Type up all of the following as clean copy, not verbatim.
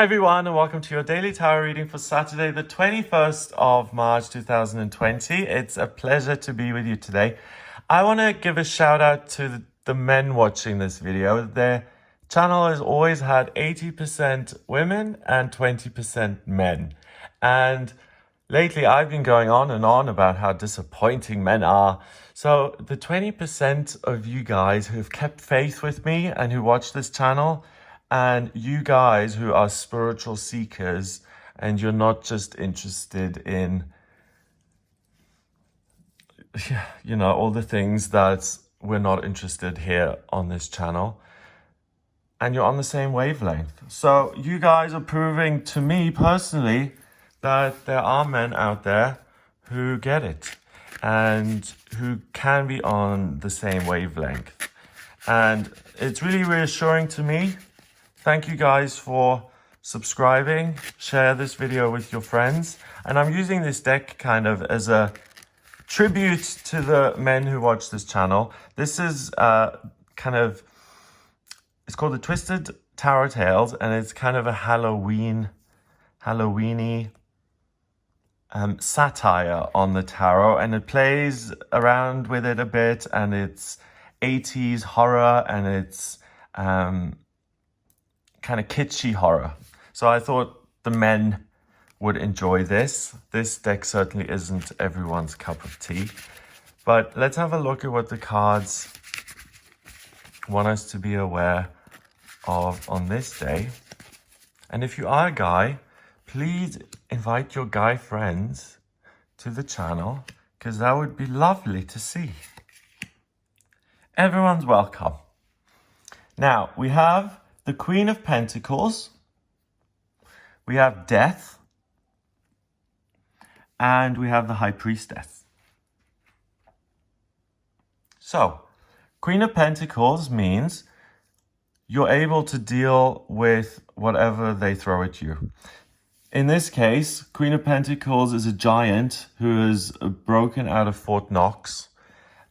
Hi everyone, and welcome to your daily tarot reading for Saturday, the 21st of March 2020. It's a pleasure to be with you today. I want to give a shout out to the men watching this video. Their channel has always had 80% women and 20% men. And lately I've been going on and on about how disappointing men are. So the 20% of you guys who've kept faith with me and who watch this channel, and you guys who are spiritual seekers and you're not just interested in, all the things that we're not interested here on this channel, and you're on the same wavelength. So you guys are proving to me personally that there are men out there who get it and who can be on the same wavelength. And it's really reassuring to me. Thank you guys for subscribing. Share this video with your friends. And I'm using this deck kind of as a tribute to the men who watch this channel. This is it's called the Twisted Tarot Tales, and it's kind of a Halloweeny satire on the tarot, and it plays around with it a bit, and it's 80s horror, and it's kind of kitschy horror. So I thought the men would enjoy this. This deck certainly isn't everyone's cup of tea. But let's have a look at what the cards want us to be aware of on this day. And if you are a guy, please invite your guy friends to the channel, because that would be lovely to see. Everyone's welcome. Now, we have the Queen of Pentacles, we have Death, and we have the High Priestess. So, Queen of Pentacles means you're able to deal with whatever they throw at you. In this case, Queen of Pentacles is a giant who is broken out of Fort Knox,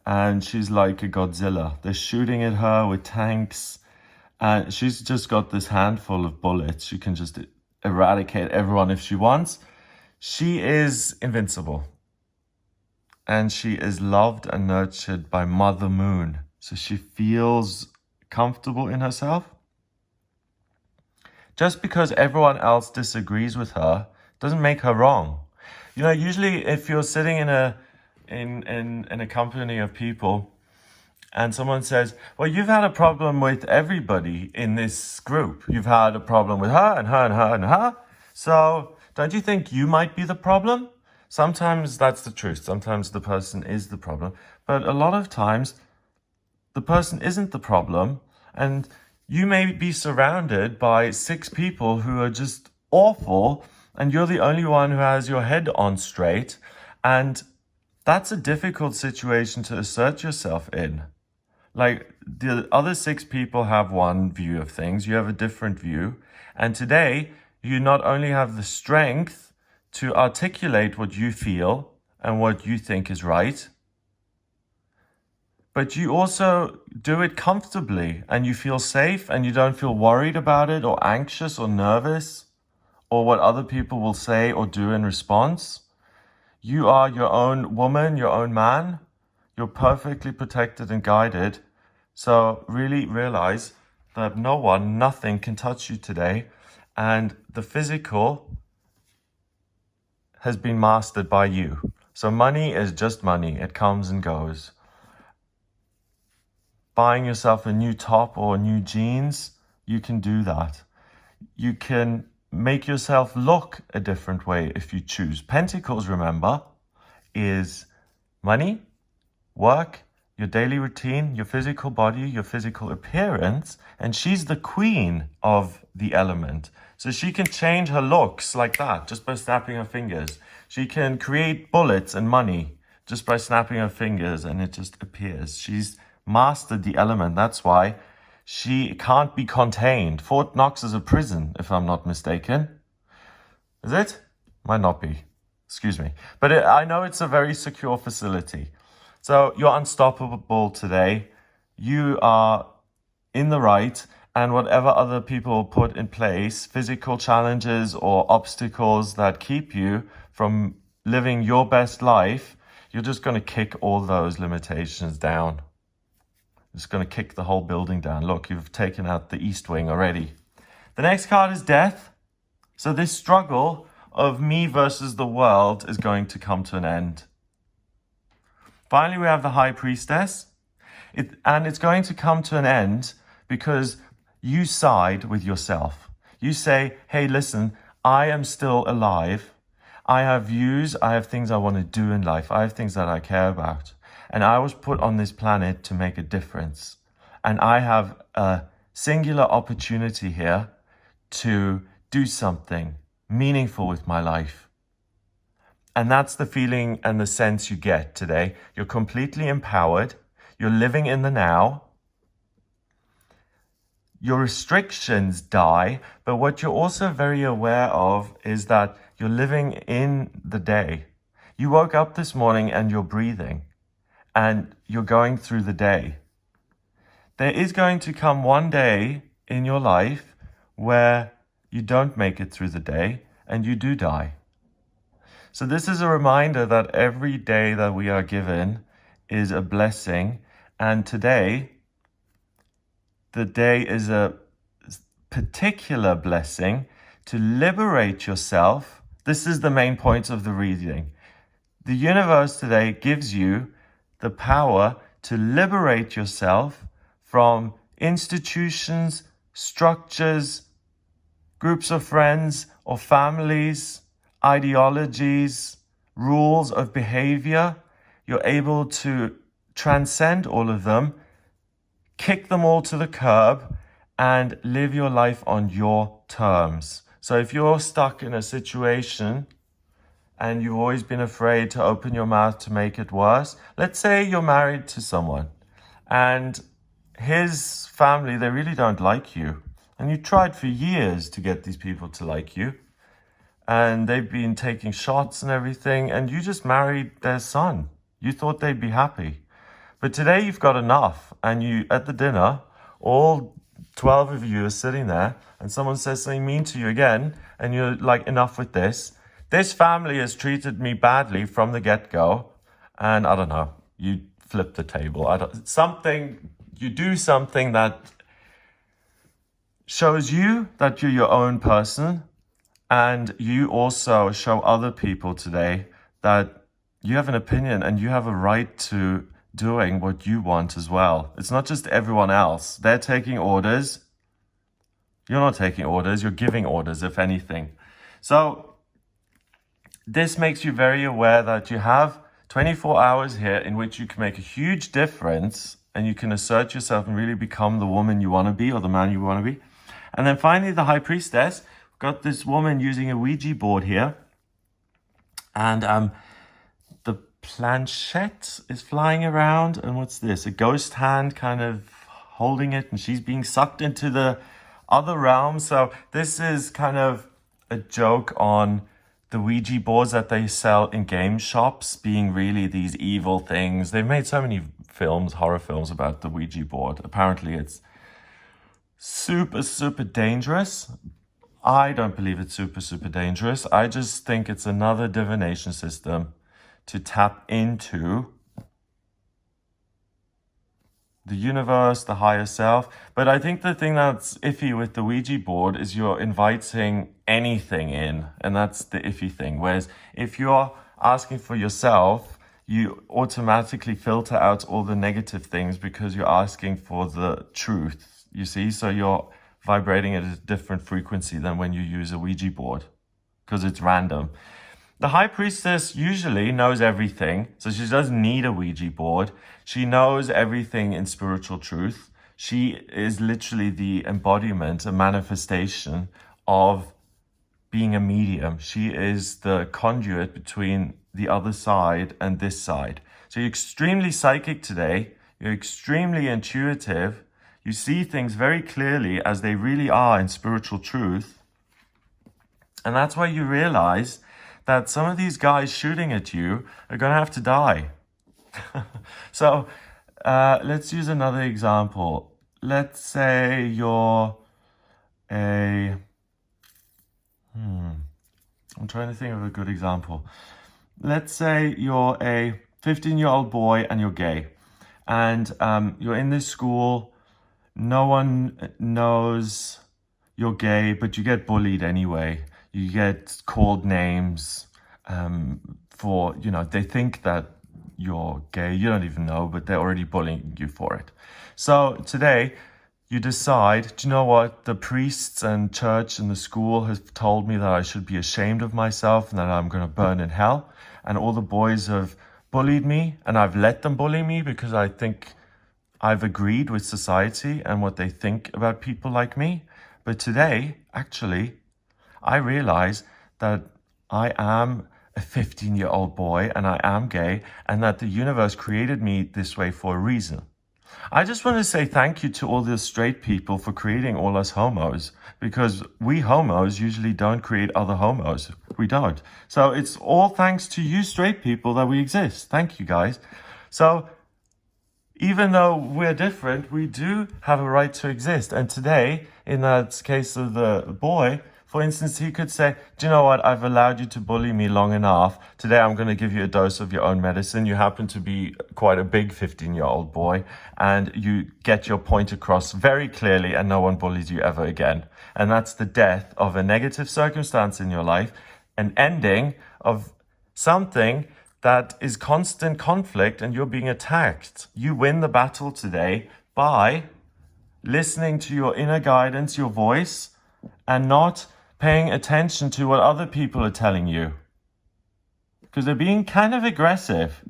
and she's like a Godzilla. They're shooting at her with tanks. And she's just got this handful of bullets. She can just eradicate everyone if she wants. She is invincible. And she is loved and nurtured by Mother Moon. So she feels comfortable in herself. Just because everyone else disagrees with her doesn't make her wrong. You know, usually if you're sitting in a company of people, and someone says, well, you've had a problem with everybody in this group. You've had a problem with her and her and her and her. So don't you think you might be the problem? Sometimes that's the truth. Sometimes the person is the problem. But a lot of times, the person isn't the problem. And you may be surrounded by 6 people who are just awful, and you're the only one who has your head on straight. And that's a difficult situation to assert yourself in. Like, the other 6 people have one view of things, you have a different view. And today, you not only have the strength to articulate what you feel and what you think is right, but you also do it comfortably, and you feel safe, and you don't feel worried about it or anxious or nervous or what other people will say or do in response. You are your own woman, your own man. You're perfectly protected and guided. So really realize that nothing can touch you today. And the physical has been mastered by you. So money is just money. It comes and goes. Buying yourself a new top or new jeans, you can do that. You can make yourself look a different way if you choose. Pentacles, remember, is money, work, your daily routine, your physical body, your physical appearance, and she's the queen of the element. So she can change her looks like that just by snapping her fingers. She can create bullets and money just by snapping her fingers, and it just appears. She's mastered the element. That's why she can't be contained. Fort Knox is a prison, if I'm not mistaken. Is it? Might not be. Excuse me. But I know it's a very secure facility. So you're unstoppable today. You are in the right, and whatever other people put in place, physical challenges or obstacles that keep you from living your best life, you're just going to kick all those limitations down. It's going to kick the whole building down. Look, you've taken out the east wing already. The next card is death. So this struggle of me versus the world is going to come to an end. Finally, we have the High Priestess. And it's going to come to an end because you side with yourself. You say, hey, listen, I am still alive. I have views. I have things I want to do in life. I have things that I care about. And I was put on this planet to make a difference. And I have a singular opportunity here to do something meaningful with my life. And that's the feeling and the sense you get today. You're completely empowered. You're living in the now. Your restrictions die, but what you're also very aware of is that you're living in the day. You woke up this morning and you're breathing, and you're going through the day. There is going to come one day in your life where you don't make it through the day and you do die. So this is a reminder that every day that we are given is a blessing. And today, the day is a particular blessing to liberate yourself. This is the main point of the reading. The universe today gives you the power to liberate yourself from institutions, structures, groups of friends or families, ideologies, rules of behavior. You're able to transcend all of them, kick them all to the curb, and live your life on your terms. So if you're stuck in a situation and you've always been afraid to open your mouth to make it worse, let's say you're married to someone and his family, they really don't like you. And you tried for years to get these people to like you. And they've been taking shots and everything, and you just married their son. You thought they'd be happy. But today you've got enough, and you, at the dinner, all 12 of you are sitting there, and someone says something mean to you again, and you're like, enough with this. This family has treated me badly from the get-go, and I don't know, you flip the table. You do something that shows you that you're your own person, and you also show other people today that you have an opinion and you have a right to doing what you want as well. It's not just everyone else. They're taking orders. You're not taking orders. You're giving orders, if anything. So this makes you very aware that you have 24 hours here in which you can make a huge difference and you can assert yourself and really become the woman you want to be or the man you want to be. And then finally, the High Priestess. Got this woman using a Ouija board here, and the planchette is flying around, and what's this? A ghost hand kind of holding it, and she's being sucked into the other realm. So this is kind of a joke on the Ouija boards that they sell in game shops being really these evil things. They've made so many films, horror films about the Ouija board. Apparently it's super, super dangerous. I don't believe it's super, super dangerous. I just think it's another divination system to tap into the universe, the higher self. But I think the thing that's iffy with the Ouija board is you're inviting anything in, and that's the iffy thing. Whereas if you're asking for yourself, you automatically filter out all the negative things because you're asking for the truth, you see? So you're vibrating at a different frequency than when you use a Ouija board because it's random. The High Priestess usually knows everything, so she doesn't need a Ouija board. She knows everything in spiritual truth. She is literally the embodiment, a manifestation of being a medium. She is the conduit between the other side and this side. So you're extremely psychic today. You're extremely intuitive. You see things very clearly as they really are in spiritual truth. And that's why you realize that some of these guys shooting at you are going to have to die. So let's use another example. let's say you're a, I'm trying to think of a good example. Let's say you're a 15-year-old boy and you're gay, and you're in this school. No one knows you're gay, but you get bullied anyway. You get called names for, they think that you're gay. You don't even know, but they're already bullying you for it. So today, you decide, do you know what? The priests and church and the school have told me that I should be ashamed of myself and that I'm going to burn in hell. And all the boys have bullied me, and I've let them bully me because I think I've agreed with society and what they think about people like me. But today, actually, I realize that I am a 15-year-old boy and I am gay, and that the universe created me this way for a reason. I just want to say thank you to all the straight people for creating all us homos, because we homos usually don't create other homos. We don't. So it's all thanks to you straight people that we exist. Thank you, guys. So even though we're different, we do have a right to exist. And today, in that case of the boy, for instance, he could say, do you know what? I've allowed you to bully me long enough. Today, I'm going to give you a dose of your own medicine. You happen to be quite a big 15-year-old boy, and you get your point across very clearly, and no one bullies you ever again. And that's the death of a negative circumstance in your life, an ending of something that is constant conflict, and you're being attacked. You win the battle today by listening to your inner guidance, your voice, and not paying attention to what other people are telling you, because they're being kind of aggressive.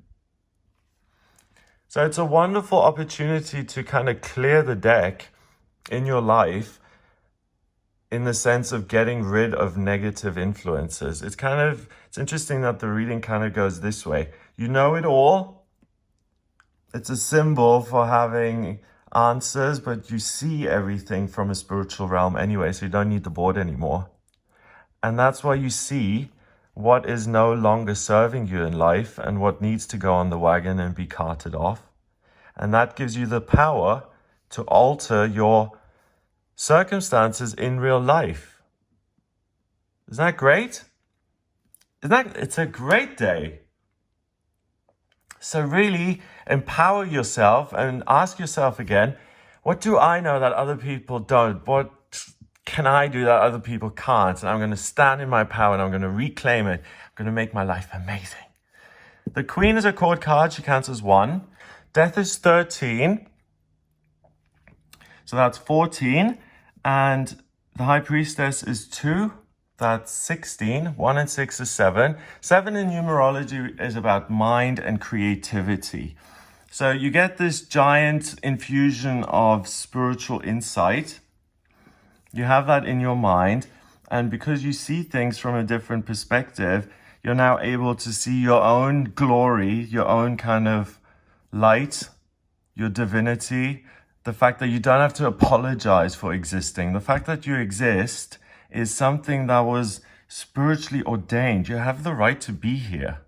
So it's a wonderful opportunity to kind of clear the deck in your life, in the sense of getting rid of negative influences. It's interesting that the reading kind of goes this way. You know it all. It's a symbol for having answers, but you see everything from a spiritual realm anyway, so you don't need the board anymore. And that's why you see what is no longer serving you in life and what needs to go on the wagon and be carted off. And that gives you the power to alter your circumstances in real life. Isn't that great? It's a great day. So really empower yourself and ask yourself again, what do I know that other people don't? What can I do that other people can't? And I'm going to stand in my power and I'm going to reclaim it. I'm going to make my life amazing. The Queen is a court card. She counts as 1. Death is 13. So that's 14. And the High Priestess is 2. That's 16. 1 and 6 is 7. 7 in numerology is about mind and creativity. So you get this giant infusion of spiritual insight. You have that in your mind. And because you see things from a different perspective, you're now able to see your own glory, your own kind of light, your divinity, the fact that you don't have to apologize for existing. The fact that you exist is something that was spiritually ordained. You have the right to be here.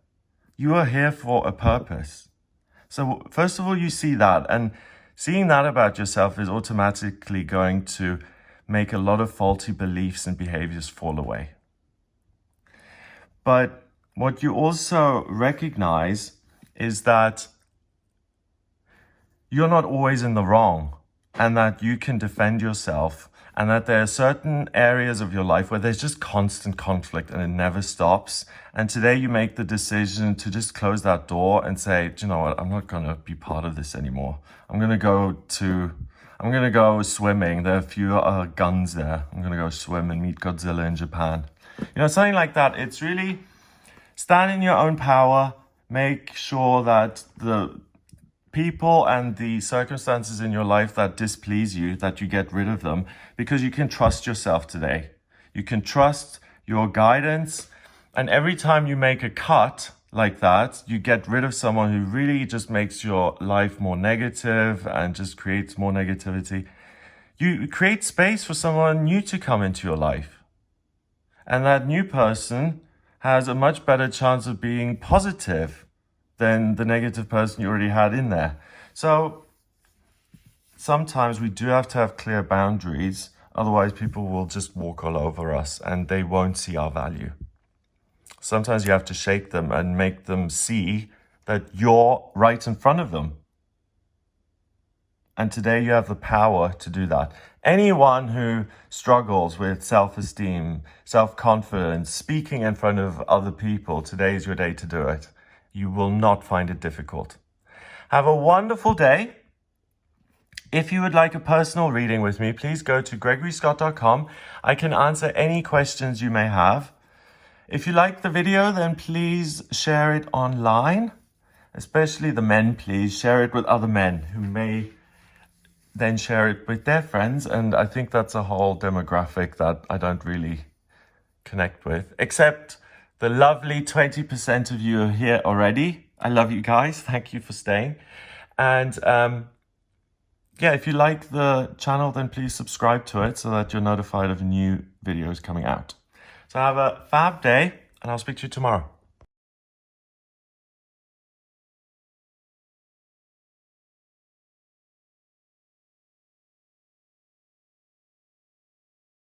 You are here for a purpose. So first of all, you see that, and seeing that about yourself is automatically going to make a lot of faulty beliefs and behaviors fall away. But what you also recognize is that you're not always in the wrong, and that you can defend yourself, and that there are certain areas of your life where there's just constant conflict and it never stops. And today you make the decision to just close that door and say, do you know what, I'm not going to be part of this anymore. I'm going to go swimming. There are a few guns there. I'm going to go swim and meet Godzilla in Japan. Something like that. It's really stand in your own power. Make sure that the people and the circumstances in your life that displease you, that you get rid of them, because you can trust yourself today. You can trust your guidance. And every time you make a cut like that, you get rid of someone who really just makes your life more negative and just creates more negativity. You create space for someone new to come into your life. And that new person has a much better chance of being positive than the negative person you already had in there. So sometimes we do have to have clear boundaries. Otherwise, people will just walk all over us and they won't see our value. Sometimes you have to shake them and make them see that you're right in front of them. And today you have the power to do that. Anyone who struggles with self-esteem, self-confidence, speaking in front of other people, today is your day to do it. You will not find it difficult. Have a wonderful day. If you would like a personal reading with me, please go to gregoryscott.com. I can answer any questions you may have. If you like the video, then please share it online. Especially the men, please. Share it with other men who may then share it with their friends. And I think that's a whole demographic that I don't really connect with. Except the lovely 20% of you are here already. I love you guys. Thank you for staying. And yeah, if you like the channel, then please subscribe to it so that you're notified of new videos coming out. So have a fab day, and I'll speak to you tomorrow.